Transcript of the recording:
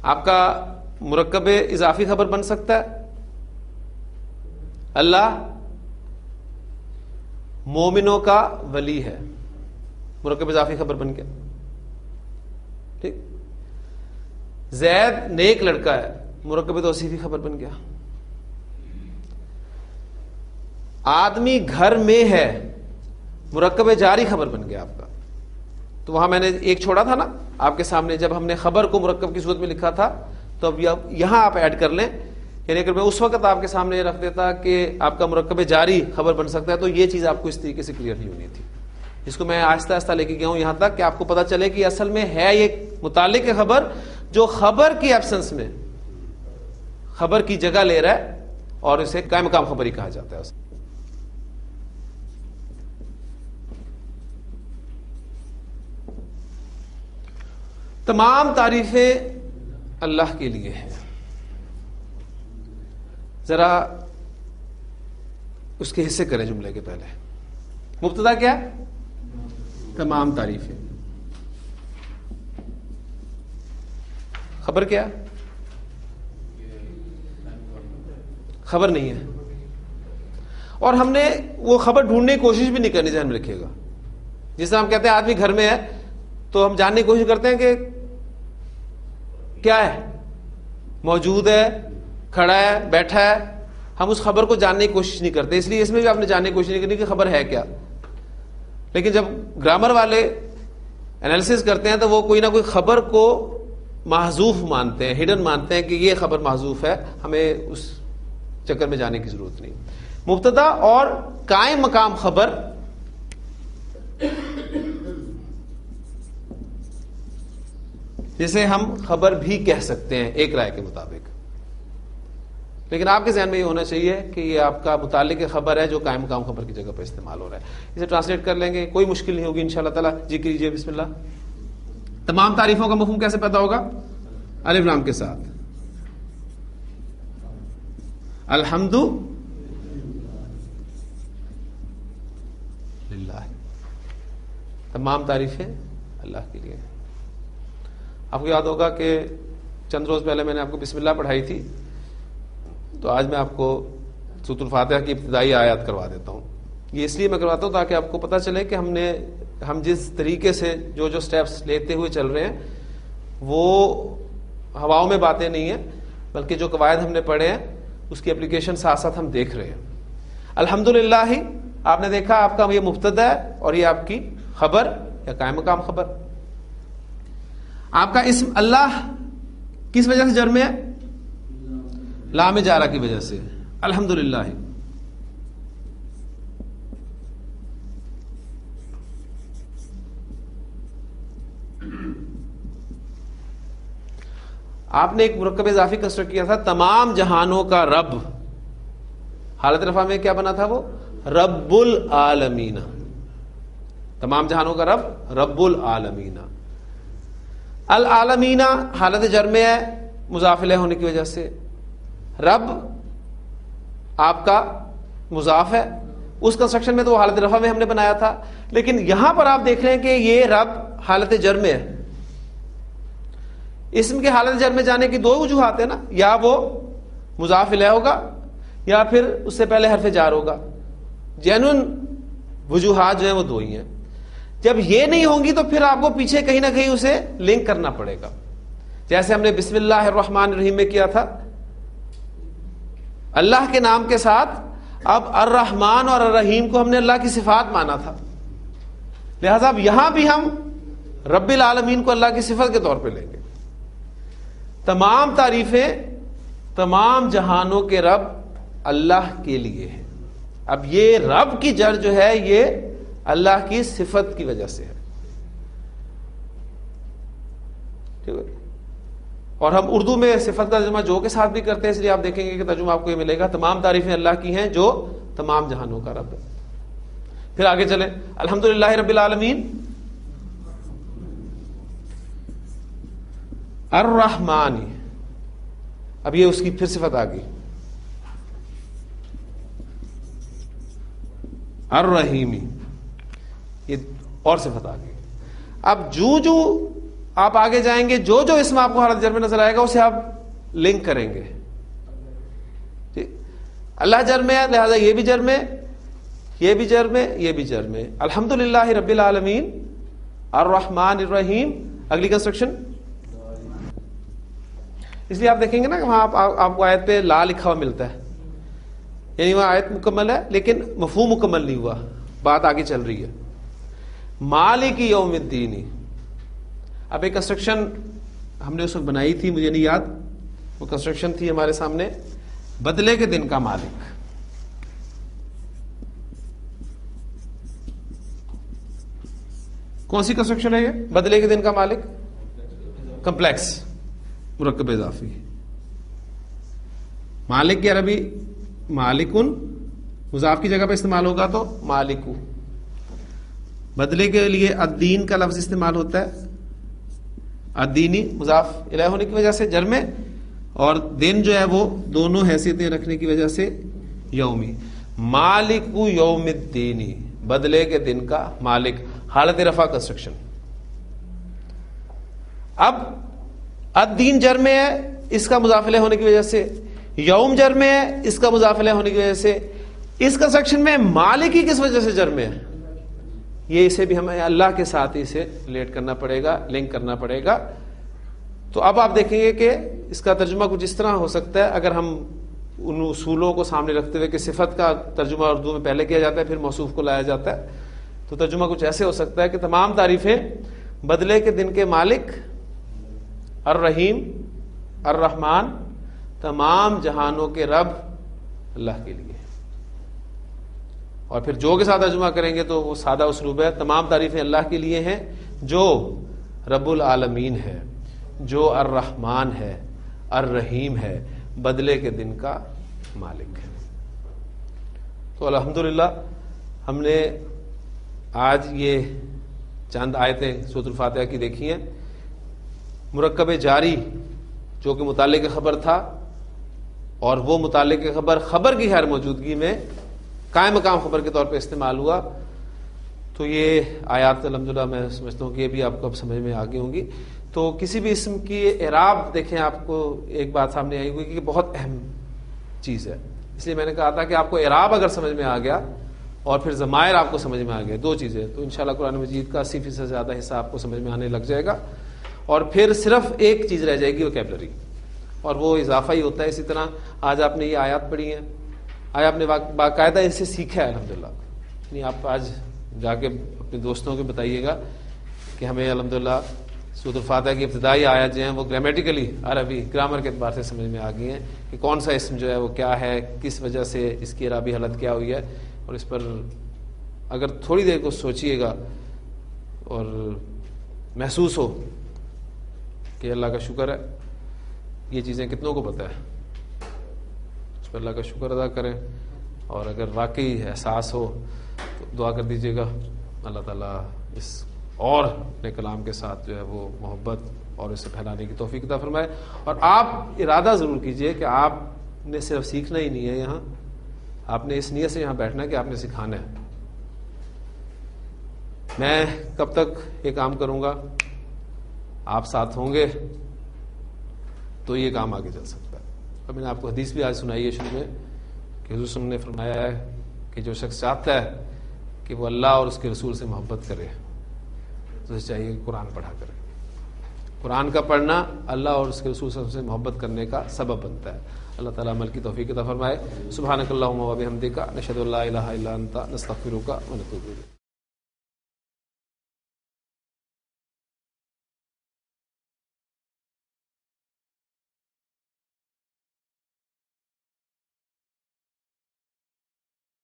آپ کا مرکب اضافی خبر بن سکتا ہے اللہ مومنوں کا ولی ہے، مرکب اضافی خبر بن گیا. ٹھیک. زید نیک لڑکا ہے، مرکب توصیفی خبر بن گیا. آدمی گھر میں ہے، مرکب جاری خبر بن گیا آپ کا. تو وہاں میں نے ایک چھوڑا تھا نا آپ کے سامنے، جب ہم نے خبر کو مرکب کی صورت میں لکھا تھا، تو اب یہاں آپ ایڈ کر لیں. یعنی اگر میں اس وقت آپ کے سامنے یہ رکھ دیتا کہ آپ کا مرکب جاری خبر بن سکتا ہے، تو یہ چیز آپ کو اس طریقے سے کلیئر نہیں ہونی تھی. اس کو میں آہستہ آہستہ لے کے گیا ہوں یہاں تک کہ آپ کو پتا چلے کہ اصل میں ہے یہ متعلق خبر جو خبر کی ایبسنس میں خبر کی جگہ لے رہا ہے، اور اسے قائم مقام خبر ہی کہا جاتا ہے. تمام تعریفیں اللہ کے لیے ہیں. ذرا اس کے حصے کریں جملے کے پہلے. مبتدا کیا ہے؟ تمام تعریفیں. خبر کیا؟ خبر نہیں ہے. اور ہم نے وہ خبر ڈھونڈنے کی کوشش بھی نہیں کرنی، ذہن میں رکھیے گا. جس طرح ہم کہتے ہیں آدمی گھر میں ہے تو ہم جاننے کی کوشش کرتے ہیں کہ کیا ہے، موجود ہے، کھڑا ہے، بیٹھا ہے. ہم اس خبر کو جاننے کی کوشش نہیں کرتے. اس لیے اس میں بھی آپ نے جاننے کی کوشش نہیں کرنی کہ خبر ہے کیا. لیکن جب گرامر والے انالیسس کرتے ہیں تو وہ کوئی نہ کوئی خبر کو محذوف مانتے ہیں، ہڈن مانتے ہیں کہ یہ خبر محذوف ہے، ہمیں اس چکر میں جانے کی ضرورت نہیں. مبتدا اور قائم مقام خبر جسے ہم خبر بھی کہہ سکتے ہیں ایک رائے کے مطابق. لیکن آپ کے ذہن میں یہ ہونا چاہیے کہ یہ آپ کا متعلق خبر ہے جو قائم مقام خبر کی جگہ پر استعمال ہو رہا ہے. اسے ٹرانسلیٹ کر لیں گے، کوئی مشکل نہیں ہوگی انشاءاللہ تعالی. جی کیجیے بسم اللہ. تمام تعریفوں کا مفہوم کیسے پیدا ہوگا؟ الف لام کے ساتھ. الحمد للہ، تمام تعریفیں اللہ کے لیے. آپ کو یاد ہوگا کہ چند روز پہلے میں نے آپ کو بسم اللہ پڑھائی تھی، تو آج میں آپ کو سورۃ الفاتحہ کی ابتدائی آیات کروا دیتا ہوں. یہ اس لیے میں کرواتا ہوں تاکہ آپ کو پتہ چلے کہ ہم جس طریقے سے جو سٹیپس لیتے ہوئے چل رہے ہیں وہ ہواؤں میں باتیں نہیں ہیں، بلکہ جو قواعد ہم نے پڑھے ہیں اس کی اپلیکیشن ساتھ ساتھ ہم دیکھ رہے ہیں. الحمدللہ ہی آپ نے دیکھا، آپ کا یہ مبتدا ہے اور یہ آپ کی خبر یا قائم مقام خبر. آپ کا اسم اللہ کس وجہ سے جر میں ہے؟ لام جارہ کی وجہ سے. الحمدللہ. آپ نے ایک مرکب اضافی کنسٹرکٹ کیا تھا، تمام جہانوں کا رب. حالت رفع میں کیا بنا تھا؟ وہ رب العالمین. تمام جہانوں کا رب، رب العالمین. العالمین حالت جر میں ہے مضاف الیہ ہونے کی وجہ سے. رب آپ کا مضاف ہے. اس کنسٹرکشن میں تو وہ حالت رفع میں ہم نے بنایا تھا، لیکن یہاں پر آپ دیکھ رہے ہیں کہ یہ رب حالت جر میں ہے. اسم کے حالت جر میں جانے کی دو وجوہات ہیں نا، یا وہ مضاف الیہ ہوگا یا پھر اس سے پہلے حرف جار ہوگا. جینوئن وجوہات جو ہیں وہ دو ہی ہیں. جب یہ نہیں ہوں گی تو پھر آپ کو پیچھے کہیں نہ کہیں اسے لنک کرنا پڑے گا. جیسے ہم نے بسم اللہ الرحمن الرحیم میں کیا تھا، اللہ کے نام کے ساتھ اب الرحمن اور الرحیم کو ہم نے اللہ کی صفات مانا تھا، لہذا اب یہاں بھی ہم رب العالمین کو اللہ کی صفت کے طور پہ لیں گے. تمام تعریفیں تمام جہانوں کے رب اللہ کے لیے ہیں. اب یہ رب کی جڑ جو ہے یہ اللہ کی صفت کی وجہ سے ہے. ٹھیک ہے. اور ہم اردو میں صفت کا ترجمہ جو کے ساتھ بھی کرتے ہیں، اس لیے آپ دیکھیں گے کہ ترجمہ آپ کو یہ ملے گا تمام تعریفیں اللہ کی ہیں جو تمام جہانوں کا رب ہے. پھر آگے چلیں. الحمدللہ رب العالمین. الرحمن، اب یہ اس کی پھر صفت آ گئی. الرحیمی، یہ اور صفت آ گئی. اب جو آپ آگے جائیں گے جو جو اسم آپ کو حالت جر میں نظر آئے گا اسے آپ لنک کریں گے. اللہ جر میں ہے لہذا یہ بھی جر میں، یہ بھی جر میں، یہ بھی جر میں. الحمدللہ رب العالمین الرحمن الرحیم، اگلی کنسٹرکشن. اس لیے آپ دیکھیں گے نا کہ وہاں آپ کو آیت پہ لا لکھا ہوا ملتا ہے، یعنی وہاں آیت مکمل ہے لیکن مفہوم مکمل نہیں ہوا، بات آگے چل رہی ہے. مالک یوم الدین. اب ایک کنسٹرکشن ہم نے اس وقت بنائی تھی، مجھے نہیں یاد، وہ کنسٹرکشن تھی ہمارے سامنے، بدلے کے دن کا مالک. کون سی کنسٹرکشن ہے یہ؟ بدلے کے دن کا مالک، کمپلیکس مرکب اضافی. مالک کی عربی مالکن، مضاف کی جگہ پہ استعمال ہوگا تو مالکو. بدلے کے لیے الدین کا لفظ استعمال ہوتا ہے، الدینی مضاف الیہ ہونے کی وجہ سے جر میں، اور دن جو ہے وہ دونوں حیثیتیں رکھنے کی وجہ سے یومی. مالکو یوم الدینی، بدلے کے دن کا مالک، حالت رفع کنسٹرکشن. اب الدین جر میں ہے اس کا مضاف الیہ ہونے کی وجہ سے، یوم جر میں ہے اس کا مضاف الیہ ہونے کی وجہ سے. اس کنسٹرکشن میں مالک ہی کس وجہ سے جر میں ہے؟ یہ اسے بھی ہمیں اللہ کے ساتھ ہی اسے ریلیٹ کرنا پڑے گا، لنک کرنا پڑے گا. تو اب آپ دیکھیں گے کہ اس کا ترجمہ کچھ اس طرح ہو سکتا ہے، اگر ہم ان اصولوں کو سامنے رکھتے ہوئے کہ صفت کا ترجمہ اردو میں پہلے کیا جاتا ہے پھر موصوف کو لایا جاتا ہے، تو ترجمہ کچھ ایسے ہو سکتا ہے کہ تمام تعریفیں بدلے کے دن کے مالک الرحیم الرحمن، تمام جہانوں کے رب اللہ کے لیے. اور پھر جو کے ساتھ ترجمہ کریں گے تو وہ سادہ اسلوب ہے، تمام تعریفیں اللہ کے لیے ہیں جو رب العالمین ہے، جو الرحمن ہے، الرحیم ہے، بدلے کے دن کا مالک ہے. تو الحمدللہ ہم نے آج یہ چند آیتیں سورۃ الفاتحہ کی دیکھی ہیں. مرکب جاری جو کہ متعلق خبر تھا، اور وہ متعلق خبر خبر کی غیر موجودگی میں قائم مقام خبر کے طور پہ استعمال ہوا. تو یہ آیات الحمدللہ میں سمجھتا ہوں کہ یہ بھی آپ کو اب سمجھ میں آگے ہوں گی. تو کسی بھی اسم کی اعراب دیکھیں، آپ کو ایک بات سامنے آئی ہوئی کہ بہت اہم چیز ہے. اس لیے میں نے کہا تھا کہ آپ کو اعراب اگر سمجھ میں آ گیا اور پھر ضمائر آپ کو سمجھ میں آ گیا، دو چیزیں، تو انشاءاللہ قرآن مجید کا 80% سے زیادہ حصہ آپ کو سمجھ میں آنے لگ جائے گا. اور پھر صرف ایک چیز رہ جائے گی، ووکیبلری، اور وہ اضافہ ہی ہوتا ہے. اسی طرح آج آپ نے یہ آیات پڑھی ہیں، آج آپ نے باقاعدہ اس سے سیکھا ہے الحمدللہ. یعنی آپ آج جا کے اپنے دوستوں کو بتائیے گا کہ ہمیں الحمدللہ سورۃ الفاتحہ کی ابتدائی آیات جو ہیں وہ گرامیٹیکلی عربی گرامر کے اعتبار سے سمجھ میں آ گئی ہیں کہ کون سا اسم جو ہے وہ کیا ہے، کس وجہ سے اس کی اعرابی حالت کیا ہوئی ہے. اور اس پر اگر تھوڑی دیر کو سوچئے گا اور محسوس ہو کہ اللہ کا شکر ہے، یہ چیزیں کتنوں کو پتہ ہے، اس پر اللہ کا شکر ادا کریں. اور اگر واقعی احساس ہو تو دعا کر دیجیے گا اللہ تعالیٰ اس اور اپنے کلام کے ساتھ جو ہے وہ محبت اور اسے پھیلانے کی توفیق عطا فرمائے. اور آپ ارادہ ضرور کیجئے کہ آپ نے صرف سیکھنا ہی نہیں ہے، یہاں آپ نے اس نیت سے یہاں بیٹھنا ہے کہ آپ نے سکھانا ہے. میں کب تک یہ کام کروں گا، آپ ساتھ ہوں گے تو یہ کام آگے چل سکتا ہے. اور میں نے آپ کو حدیث بھی آج سنائی ہے شروع میں کہ حضور صلی اللہ علیہ وسلم نے فرمایا ہے کہ جو شخص چاہتا ہے کہ وہ اللہ اور اس کے رسول سے محبت کرے تو اسے چاہیے کہ قرآن پڑھا کرے. قرآن کا پڑھنا اللہ اور اس کے رسول صلی اللہ علیہ وسلم سے محبت کرنے کا سبب بنتا ہے. اللہ تعالیٰ عمل کی توفیق عطا فرمائے. سبحانک اللہم و بحمدک، نشہد ان لا الہ الا انت، نستغفرک و نتوب الیک.